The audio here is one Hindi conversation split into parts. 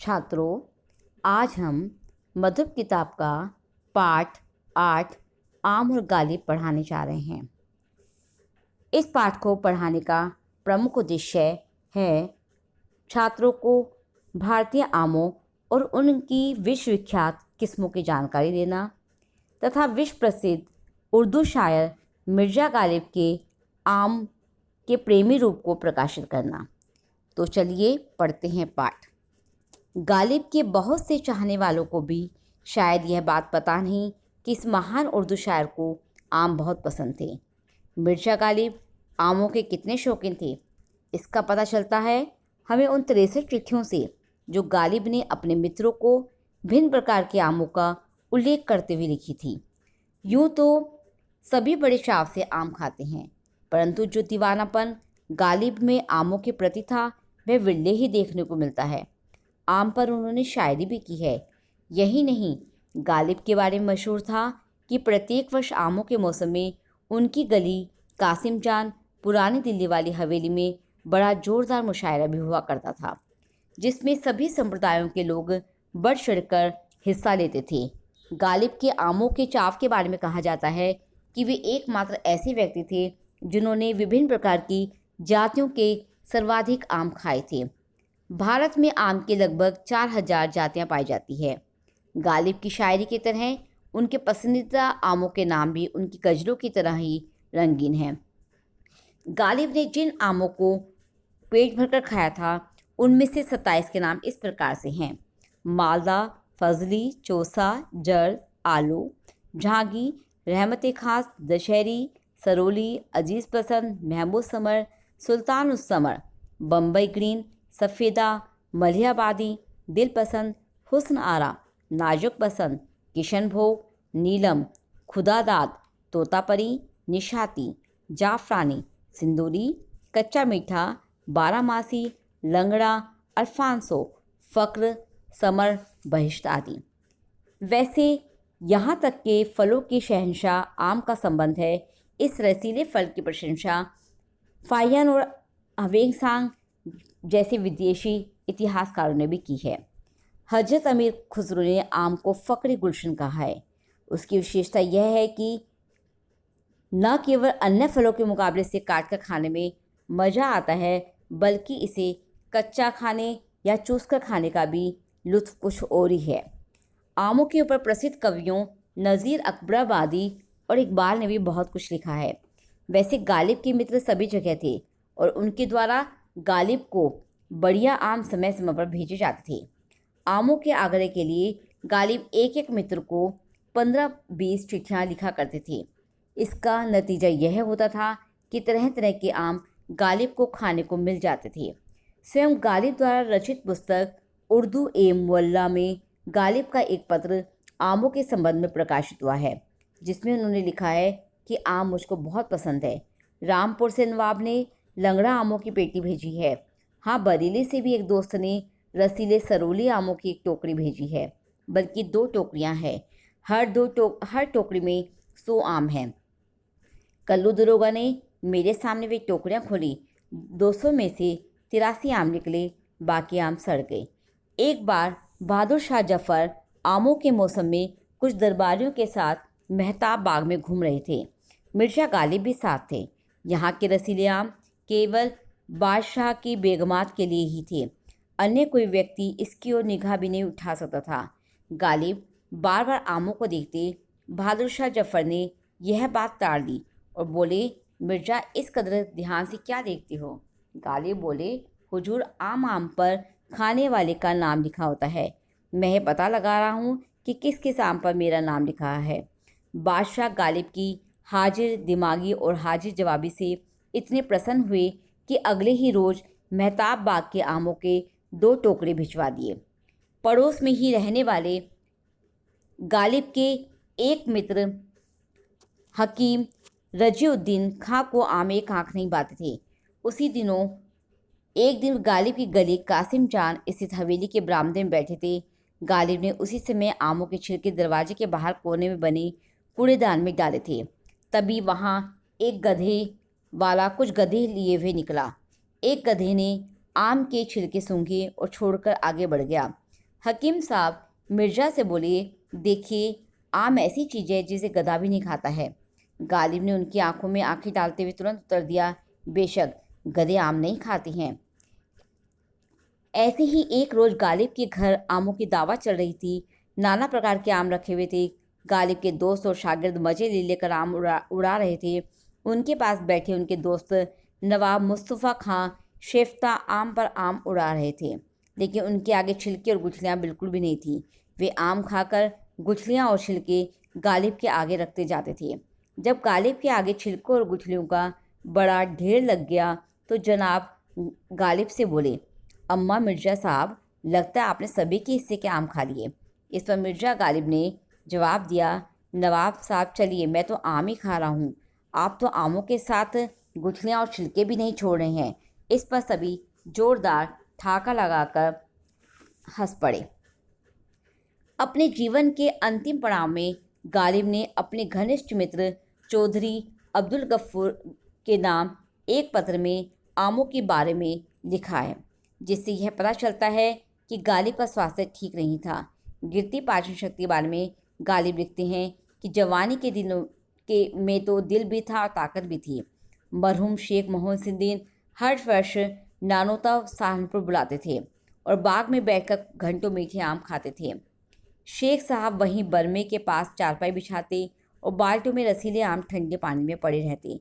छात्रों, आज हम मधुप किताब का पाठ 8 आम और गालिब पढ़ाने जा रहे हैं। इस पाठ को पढ़ाने का प्रमुख उद्देश्य है छात्रों को भारतीय आमों और उनकी विश्वविख्यात किस्मों की जानकारी देना तथा विश्व प्रसिद्ध उर्दू शायर मिर्ज़ा गालिब के आम के प्रेमी रूप को प्रकाशित करना। तो चलिए पढ़ते हैं पाठ। गालिब के बहुत से चाहने वालों को भी शायद यह बात पता नहीं कि इस महान उर्दू शायर को आम बहुत पसंद थे। मिर्ज़ा गालिब आमों के कितने शौकीन थे, इसका पता चलता है हमें उन 63 चिट्ठियों से जो गालिब ने अपने मित्रों को भिन्न प्रकार के आमों का उल्लेख करते हुए लिखी थी। यूँ तो सभी बड़े चाव से आम खाते हैं, परंतु जो दीवानापन गालिब में आमों के प्रति था वह विरले ही देखने को मिलता है। आम पर उन्होंने शायरी भी की है। यही नहीं, गालिब के बारे में मशहूर था कि प्रत्येक वर्ष आमों के मौसम में उनकी गली कासिम जान पुरानी दिल्ली वाली हवेली में बड़ा जोरदार मुशायरा भी हुआ करता था, जिसमें सभी संप्रदायों के लोग बढ़ चढ़कर हिस्सा लेते थे। गालिब के आमों के चाव के बारे में कहा जाता है कि वे एकमात्र ऐसे व्यक्ति थे जिन्होंने विभिन्न प्रकार की जातियों के सर्वाधिक आम खाए थे। भारत में आम के लगभग 4000 जातियां पाई जाती है। गालिब की शायरी की तरह उनके पसंदीदा आमों के नाम भी उनकी गज़लों की तरह ही रंगीन हैं। गालिब ने जिन आमों को पेट भरकर खाया था उनमें से 27 के नाम इस प्रकार से हैं: मालदा, फजली, चौसा, जर्द, आलू, झांगी, रहमत खास, दशहरी, सरोली, अजीज़ पसंद, महमूद समर, सुल्तान उस समर, बम्बई ग्रीन, सफ़ेदा, मलिहाबादी, दिल पसंद, हुस्न आरा, नाजुक पसंद, किशन भोग, नीलम, खुदादाद, तोतापरी, निशाती, जाफरानी, सिंदूरी, कच्चा मीठा, बारामासी, लंगड़ा, अल्फांसो, फ़क्र, समर, बहिश्त आदि। वैसे यहाँ तक के फलों के शहंशाह आम का संबंध है। इस रसीले फल की प्रशंसा फाहियान और हवेंगसांग जैसे विदेशी इतिहासकारों ने भी की है। हजरत अमीर खुसरो ने आम को फ़क्र गुलशन कहा है। उसकी विशेषता यह है कि न केवल अन्य फलों के मुकाबले से काट कर खाने में मज़ा आता है, बल्कि इसे कच्चा खाने या चूस कर खाने का भी लुत्फ़ कुछ और ही है। आमों के ऊपर प्रसिद्ध कवियों नज़ीर अकबराबादी और इकबाल ने भी बहुत कुछ लिखा है। वैसे गालिब के मित्र सभी जगह थे और उनके द्वारा गालिब को बढ़िया आम समय समय पर भेजे जाते थे। आमों के आग्रह के लिए गालिब एक एक मित्र को 15-20 चिट्ठियाँ लिखा करते थे। इसका नतीजा यह होता था कि तरह तरह के आम गालिब को खाने को मिल जाते थे। स्वयं गालिब द्वारा रचित पुस्तक उर्दू ए मुअल्ला में गालिब का एक पत्र आमों के संबंध में प्रकाशित हुआ है, जिसमें उन्होंने लिखा है कि आम मुझको बहुत पसंद है। रामपुर से नवाब ने लंगड़ा आमों की पेटी भेजी है। हाँ, बरेली से भी एक दोस्त ने रसीले सरोली आमों की एक टोकरी भेजी है, बल्कि 2 टोकरियाँ हैं। हर टोकरी में 100 आम हैं। कल्लू दरोगा ने मेरे सामने वे टोकरियाँ खोली। 200 में से 83 आम निकले, बाकी आम सड़ गए। एक बार बहादुर शाह जफ़र आमों के मौसम में कुछ दरबारियों के साथ मेहताब बाग में घूम रहे थे। मिर्ज़ा गालिब भी साथ थे। यहाँ के रसीले आम केवल बादशाह की बेगमात के लिए ही थे। अन्य कोई व्यक्ति इसकी ओर निगाह भी नहीं उठा सकता था। गालिब बार बार आमों को देखते। बहादुर शाह जफ़र ने यह बात टाल दी और बोले, मिर्ज़ा, इस कदर ध्यान से क्या देखते हो? गालिब बोले, हुजूर, आम पर खाने वाले का नाम लिखा होता है। मैं ये पता लगा रहा हूँ कि किस किस आम पर मेरा नाम लिखा है। बादशाह गालिब की हाजिर दिमागी और हाजिर जवाबी से इतने प्रसन्न हुए कि अगले ही रोज़ मेहताब बाग के आमों के 2 टोकरे भिजवा दिए। पड़ोस में ही रहने वाले गालिब के एक मित्र हकीम रजीउद्दीन खां को आम एक आँख नहीं बाते थे। उसी दिनों एक दिन गालिब की गली कासिम जान स्थित हवेली के बरामदे में बैठे थे। गालिब ने उसी समय आमों के छिलके दरवाजे के बाहर कोने में बने कूड़ेदान में डाले थे। तभी वहाँ एक गधे वाला कुछ गधे लिए हुए निकला। एक गधे ने आम के छिलके सूंघे और छोड़कर आगे बढ़ गया। हकीम साहब मिर्जा से बोले, देखिए, आम ऐसी चीज़ है जिसे गधा भी नहीं खाता है। गालिब ने उनकी आंखों में आंखें डालते हुए तुरंत उत्तर दिया, बेशक, गधे आम नहीं खाती हैं। ऐसे ही एक रोज़ गालिब के घर आमों की दावत चल रही थी। नाना प्रकार के आम रखे हुए थे। गालिब के दोस्त और शागिर्द मज़े ले लेकर आम उड़ा रहे थे। उनके पास बैठे उनके दोस्त नवाब मुस्तफ़ा खां शेफ्ता आम पर आम उड़ा रहे थे, लेकिन उनके आगे छिलके और गुठलियाँ बिल्कुल भी नहीं थी। वे आम खाकर गुठलियाँ और छिलके गालिब के आगे रखते जाते थे। जब गालिब के आगे छिलकों और गुठलियों का बड़ा ढेर लग गया तो जनाब गालिब से बोले, अम्मा मिर्ज़ा साहब, लगता है आपने सभी के हिस्से के आम खा लिए। इस पर मिर्ज़ा गालिब ने जवाब दिया, नवाब साहब चलिए, मैं तो आम ही खा रहा हूँ, आप तो आमों के साथ गुठलियाँ और छिलके भी नहीं छोड़ रहे हैं। इस पर सभी जोरदार ठाका लगाकर हंस पड़े। अपने जीवन के अंतिम पड़ाव में गालिब ने अपने घनिष्ठ मित्र चौधरी अब्दुल गफ्फूर के नाम एक पत्र में आमों के बारे में लिखा है, जिससे यह पता चलता है कि गालिब का स्वास्थ्य ठीक नहीं था। गिरती पाचन शक्ति के बारे में गालिब लिखते हैं कि जवानी के दिनों के में तो दिल भी था और ताकत भी थी। मरहूम शेख मोहसिनुद्दीन हर वर्ष नानोता सहारनपुर बुलाते थे और बाग में बैठकर घंटों मीठे आम खाते थे। शेख साहब वहीं बरमे के पास चारपाई बिछाते और बाल्टियों में रसीले आम ठंडे पानी में पड़े रहते।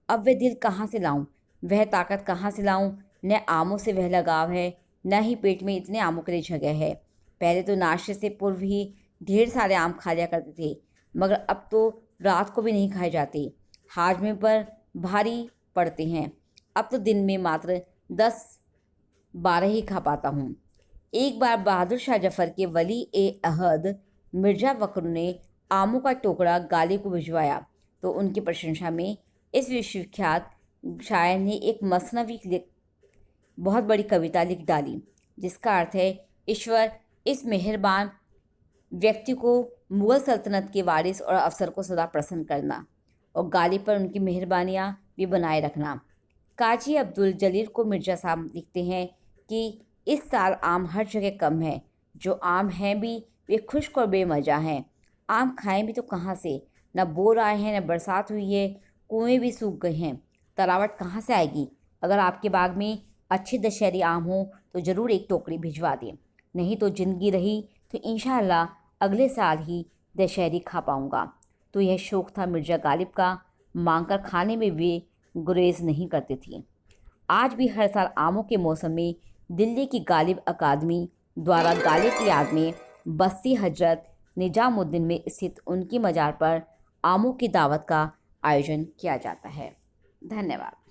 अब वह दिल कहाँ से लाऊं, वह ताकत कहाँ से लाऊं? न आमों से वह लगाव है, न ही पेट में इतने आमों के लिए जगह है। पहले तो नाश्ते से पूर्व ही ढेर सारे आम खा लिया करते थे, मगर अब तो रात को भी नहीं खाए जाते, हाजमे पर भारी पड़ते हैं। अब तो दिन में मात्र 10-12 ही खा पाता हूँ। एक बार बहादुर शाह जफ़र के वली ए अहद मिर्ज़ा फ़खर ने आमों का टोकरा गालिब को भिजवाया तो उनकी प्रशंसा में इस विश्वविख्यात शायर ने एक मसनवी बहुत बड़ी कविता लिख डाली, जिसका अर्थ है, ईश्वर इस मेहरबान व्यक्ति को मुग़ल सल्तनत के वारिस और अफसर को सदा प्रसन्न करना और गालिब पर उनकी मेहरबानियाँ भी बनाए रखना। काजी अब्दुल जलील को मिर्ज़ा साहब लिखते हैं कि इस साल आम हर जगह कम है, जो आम हैं भी वे खुश्क और बेमज़ा हैं। आम खाएं भी तो कहाँ से, न बोर आए हैं, न बरसात हुई है, कुएँ भी सूख गए हैं, तरावट कहाँ से आएगी? अगर आपके बाग में अच्छे दशहरी आम हो तो ज़रूर एक टोकरी भिजवा दें, नहीं तो ज़िंदगी रही तो इंशाअल्लाह अगले साल ही दशहरी खा पाऊँगा। तो यह शौक़ था मिर्ज़ा गालिब का, मांग कर खाने में वे गुरेज नहीं करते थे। आज भी हर साल आमों के मौसम में दिल्ली की गालिब अकादमी द्वारा गालिब की याद में बस्ती हजरत निजामुद्दीन में स्थित उनकी मज़ार पर आमों की दावत का आयोजन किया जाता है। धन्यवाद।